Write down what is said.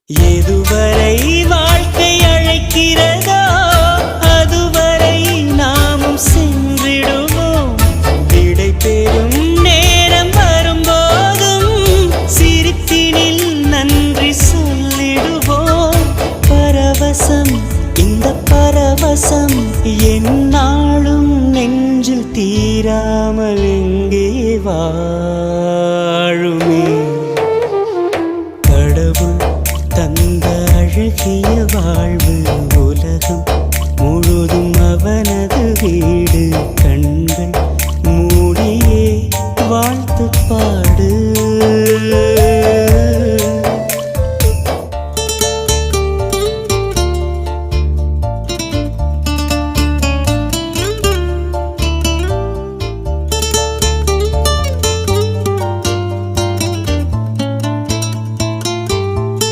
எதுவரை வாழ்க்கை அழைக்கிறதோ அதுவரை நாமும் சென்றிடுவோம். விடை பெறும் நேரம் வரும்போதும் சிரிப்பினில் நன்றி சொல்லிடுவோம். பரவசம், இந்த பரவசம் எந்நாளும் நெஞ்சில் தீராமல் எங்கே வாழுமே. கடவுள் தந்த அழகிய வாழ்வு